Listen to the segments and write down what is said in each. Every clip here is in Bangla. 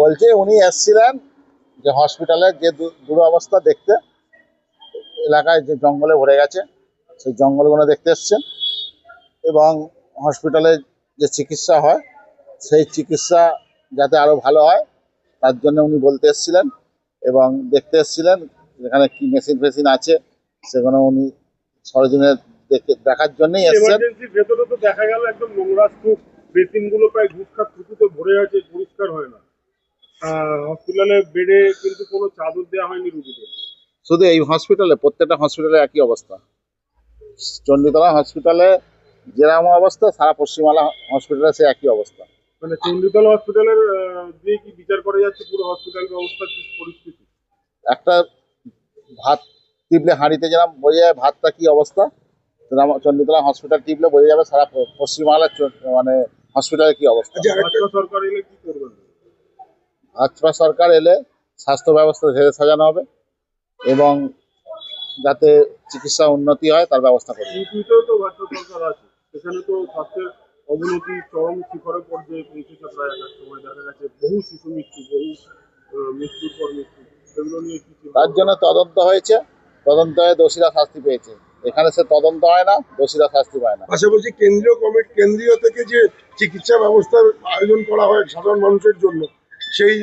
বলছে উনি এসেছিলেন যে হসপিটালের যে দুরবস্থা দেখতে, এলাকায় যে জঙ্গলে ভরে গেছে সেই জঙ্গলগুলো দেখতে এসছেন, এবং হসপিটালে যে চিকিৎসা হয় সেই চিকিৎসা যাতে আরো ভালো হয় তার জন্য উনি বলতে এসেছিলেন এবং দেখতে এসেছিলেন যেখানে কি মেশিন ফেসিন আছে সেগুলো উনি সরজমিনে দেখার জন্যই এসেছেন। এমার্জেন্সির ভেতরে তো দেখা গেল একদম নোংরা স্তূপ, বেসিনগুলো প্রায় গুটখা থুতুতে ভরে আছে, পরিষ্কার হয় না। হসপিটালে বেডে কিন্তু কোনো চাদর দেওয়া হয়নি রুগীদের। শুধু এই হসপিটালে, প্রত্যেকটা হসপিটালে একই অবস্থা। চণ্ডীতলা হসপিটালে যেরকম অবস্থা সারা পশ্চিমবাংলা হসপিটালে সে একই অবস্থা। মানে চণ্ডীতলা হসপিটালের দিয়ে কি বিচার করা যাচ্ছে পুরো হসপিটাল ব্যবস্থার কি পরিস্থিতি? একটা ভাত টিপলে হাঁড়িতে যেরকম বোঝা যায় ভাতটা কি অবস্থা, সেরকম চণ্ডীতলা হসপিটাল টিপলে বোঝা যাবে সারা পশ্চিমবাংলার মানে হসপিটালের কি অবস্থা। ভাজপা সরকার এলে কি করবেন? ভাজপা সরকার এলে স্বাস্থ্য ব্যবস্থা ঝেড়ে সাজানো হবে এবং যাতে চিকিৎসা উন্নতি হয় তার ব্যবস্থা করবে। ইউপিতেও তো ভাজপা সরকার আছে, সেখানে তো স্বাস্থ্যের অবনতি চরম শিখরে পর্যায়ে পৌঁছেছে। প্রায় একটা সময় দেখা গেছে বহু শিশু মৃত্যু, বহু মৃত্যুর পর মৃত্যু, সেগুলো নিয়ে কি চিন্তা? তার জন্য তদন্ত হয়েছে, তদন্ত হয়ে দোষীরা শাস্তি পেয়েছে। এখানে সে তদন্ত হয় না, দোষীরা শাস্তি পায় না। পাশাপাশি কেন্দ্রীয় থেকে যে চিকিৎসা ব্যবস্থার আয়োজন করা হয় সাধারণ মানুষের জন্য, সেই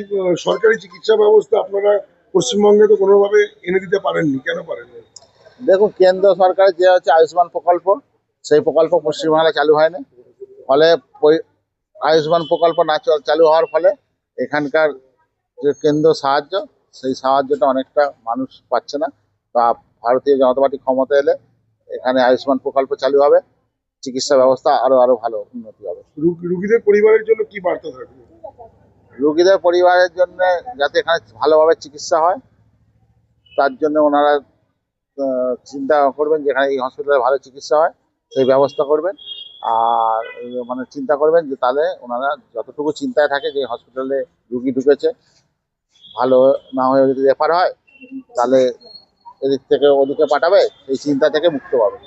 সরকারি চিকিৎসা ব্যবস্থা আপনারা পশ্চিমবঙ্গে তো কোনোভাবে এনে দিতে পারেননি, কেন পারেননি? দেখুন, কেন্দ্র সরকারের যে হচ্ছে আয়ুষ্মান প্রকল্প, সেই প্রকল্প পশ্চিমবাংলায় চালু হয়নি। ফলে আয়ুষ্মান প্রকল্প না চালু হওয়ার ফলে এখানকার যে কেন্দ্র সাহায্য, সেই সাহায্যটা অনেকটা মানুষ পাচ্ছে না। তা ভারতীয় জনতা পার্টি ক্ষমতা এলে এখানে আয়ুষ্মান প্রকল্প চালু হবে, চিকিৎসা ব্যবস্থা আরো ভালো উন্নতি হবে। রুগীদের পরিবারের জন্য কি বার্তা থাকবে? রোগীদের পরিবারের জন্য যাতে এখানে ভালোভাবে চিকিৎসা হয় তার জন্য ওনারা চিন্তা করবেন, যেখানে এই হসপিটালে ভালো চিকিৎসা হয় সেই ব্যবস্থা করবেন। আর মানে চিন্তা করবেন যে তাহলে ওনারা যতটুকু চিন্তায় থাকে যে হসপিটালে রুগী ঢুকেছে, ভালো না হয়ে যদি রেফার হয় তাহলে এদিক থেকে ওদিকে পাঠাবে, সেই চিন্তা থেকে মুক্ত পাবে।